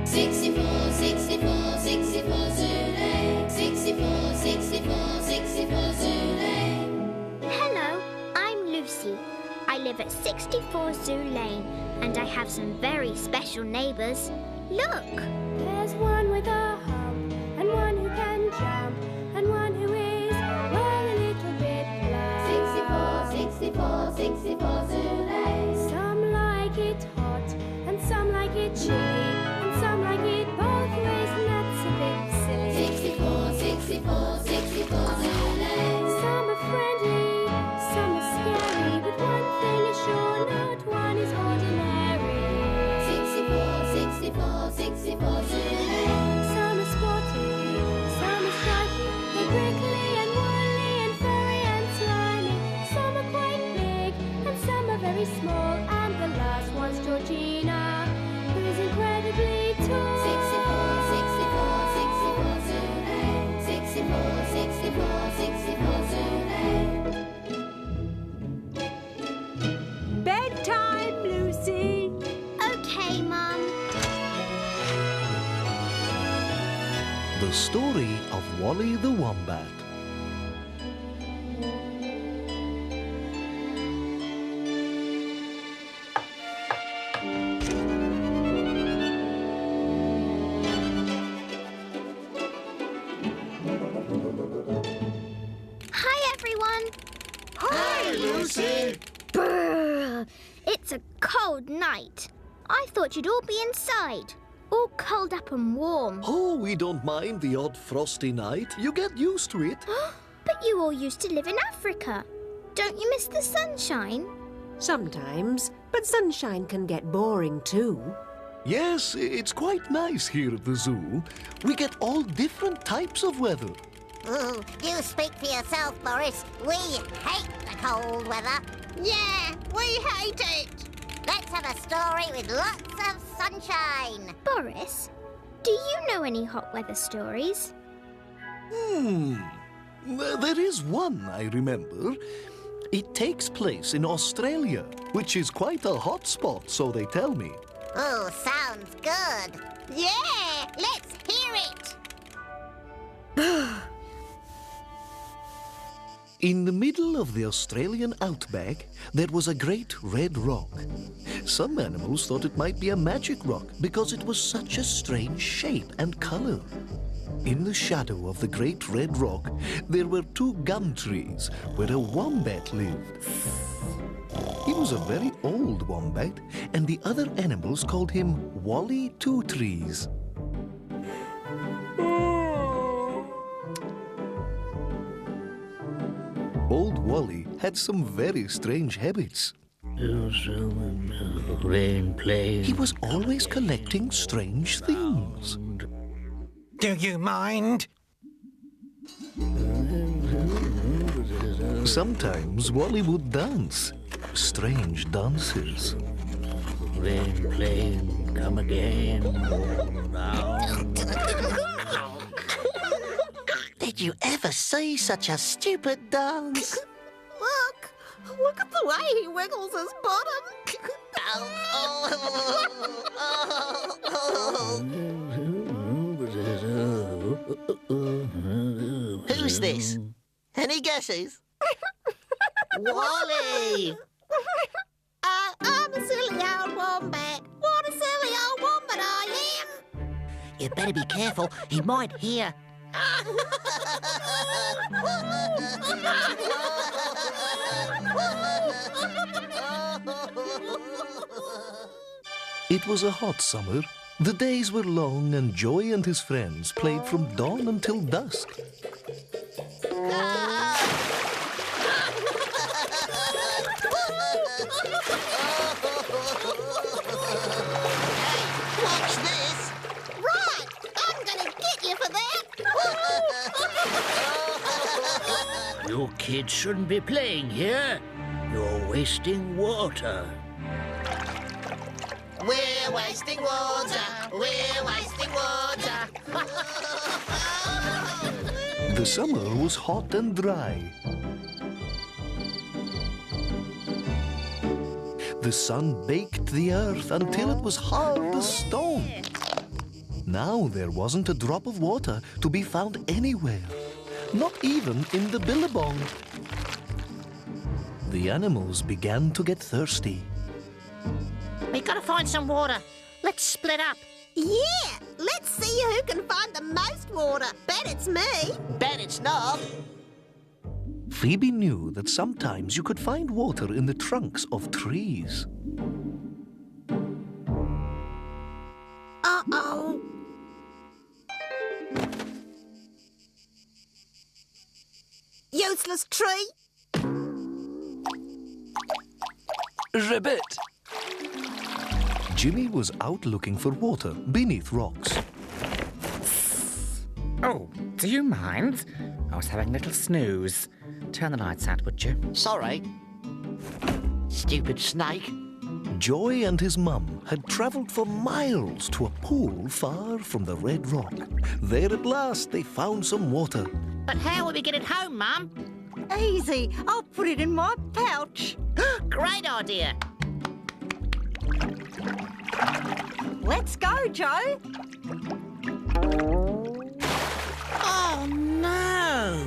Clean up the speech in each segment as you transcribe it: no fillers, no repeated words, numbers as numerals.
64, 64, 64 Zulu. 64, 64, 64 Zulu. Hello, I'm Lucy. I live at 64 Zoo Lane and I have some very special neighbours. Look! There's one with a hump and one who can jump and one who is, well, a little bit blunt. 64, 64, 64 Zulu. Some like it hot and some like it chilly and some like it both ways, and that's a bit silly. 64, 64, 64 Zulu. Some are friendly, some are scary, but one thing is sure, not one is ordinary. 64, 64, 64 Zulu. Some are sporty, some are stripy, they're prickly and woolly and furry and slimy. Some are quite big and some are very small, and the last one's Georgina, who's incredibly tall. 64, 64, 64 Zulu. 64, 64, 64 Zulu. Bedtime, Lucy. OK, Mum. The story of Wally the Wombat. Hi, everyone. Hi, Lucy. Brrr. It's a cold night. I thought you'd all be inside, all curled up and warm. Oh, we don't mind the odd frosty night. You get used to it. But you all used to live in Africa. Don't you miss the sunshine? Sometimes, but sunshine can get boring too. Yes, it's quite nice here at the zoo. We get all different types of weather. Ooh, you speak for yourself, Boris. We hate the cold weather. Yeah, we hate it. Let's have a story with lots of sunshine. Boris, do you know any hot weather stories? There is one I remember. It takes place in Australia, which is quite a hot spot, so they tell me. Ooh, sounds good. Yeah, let's hear it. In the middle of the Australian outback, there was a great red rock. Some animals thought it might be a magic rock because it was such a strange shape and color. In the shadow of the great red rock, there were two gum trees where a wombat lived. He was a very old wombat, and the other animals called him Wally Two Trees. Old Wally had some very strange habits. He was always collecting strange things. Do you mind? Sometimes Wally would dance. Strange dances. Rain, plane, come again. Did you ever see such a stupid dance? Look at the way he wiggles his bottom. Who's this? Any guesses? Wally! I'm a silly old wombat. What a silly old wombat I am! You better be careful, he might hear. It was a hot summer. The days were long and Joey and his friends played from dawn until dusk. Watch this! Right! I'm gonna get you for that! You kids shouldn't be playing here. You're wasting water. We're wasting water! We're wasting water! The summer was hot and dry. The sun baked the earth until it was hard as stone. Now there wasn't a drop of water to be found anywhere, not even in the billabong. The animals began to get thirsty. We gotta find some water. Let's split up. Yeah, let's see who can find the most water. Bet it's me. Bet it's not. Phoebe knew that sometimes you could find water in the trunks of trees. Uh-oh. Useless tree. Ribbit! Jimmy was out looking for water beneath rocks. Oh, do you mind? I was having a little snooze. Turn the lights out, would you? Sorry. Stupid snake. Joy and his mum had travelled for miles to a pool far from the Red Rock. There at last they found some water. But how will we get it home, Mum? Easy. I'll put it in my pouch. Great idea. Let's go, Joe. Oh, no.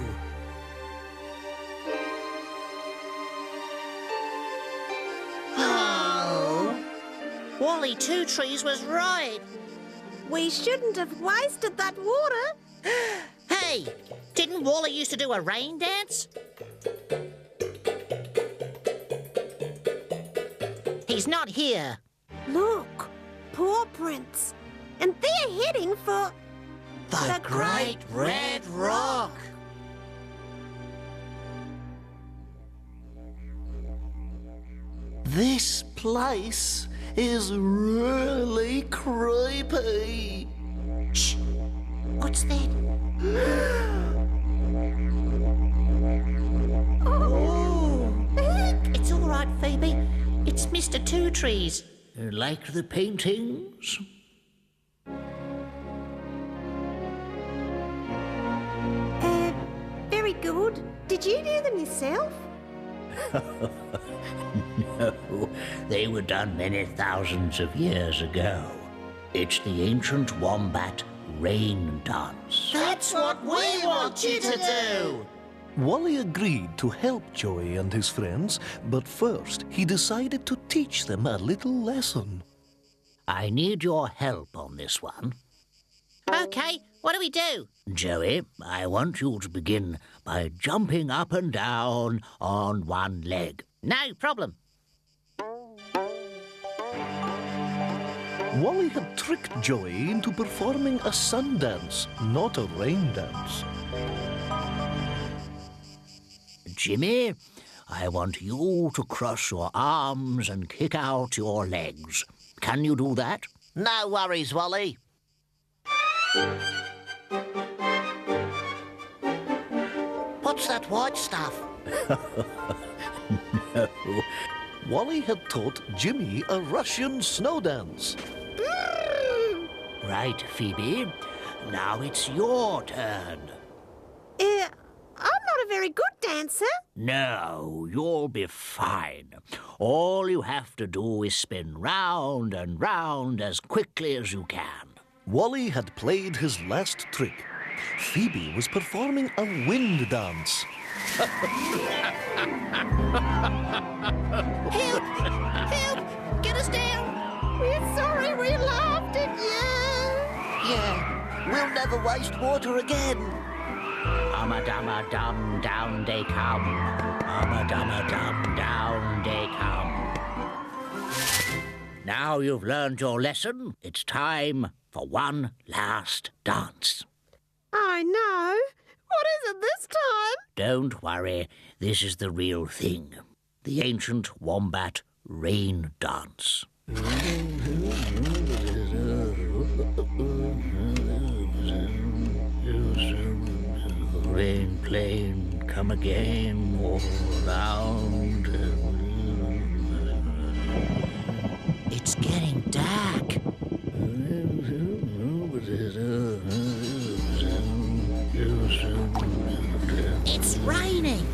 Oh. Wally Two Trees was right. We shouldn't have wasted that water. Hey, didn't Wally used to do a rain dance? He's not here. Look, paw prints. And they're heading for... The Great Red Rock. This place is really creepy. Shh. What's that? Oh! It's all right, Phoebe. It's Mr. Two Trees. Like the paintings? Very good. Did you do them yourself? No, they were done many thousands of years ago. It's the ancient Wombat rain dance. That's what we want you to do. Wally agreed to help Joey and his friends, but first he decided to teach them a little lesson. I need your help on this one. Okay, what do we do? Joey, I want you to begin by jumping up and down on one leg. No problem. Wally had tricked Joey into performing a sun dance, not a rain dance. Jimmy, I want you to cross your arms and kick out your legs. Can you do that? No worries, Wally. What's that white stuff? No. Wally had taught Jimmy a Russian snow dance. Right, Phoebe. Now it's your turn. I'm not a very good dancer. No, you'll be fine. All you have to do is spin round and round as quickly as you can. Wally had played his last trick. Phoebe was performing a wind dance. Help! Help! Get us down! We're sorry we laughed at you. Yeah, we'll never waste water again. Dum down they come. Dum down they come. Now you've learned your lesson. It's time for one last dance. I know. What is it this time? Don't worry, this is the real thing. The ancient Wombat rain dance. Rain plane, come again, all around. It's getting dark. It's raining.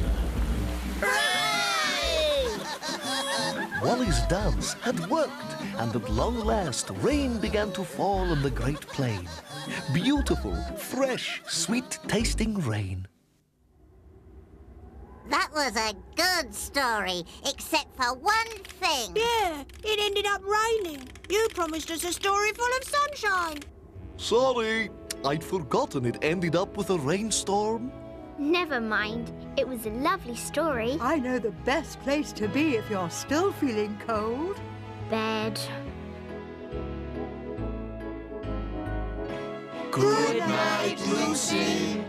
Wally's dance had worked, and at long last, rain began to fall on the Great Plain. Beautiful, fresh, sweet-tasting rain. That was a good story, except for one thing. Yeah, it ended up raining. You promised us a story full of sunshine. Sorry, I'd forgotten it ended up with a rainstorm. Never mind. It was a lovely story. I know the best place to be if you're still feeling cold. Bed. Good night, Lucy.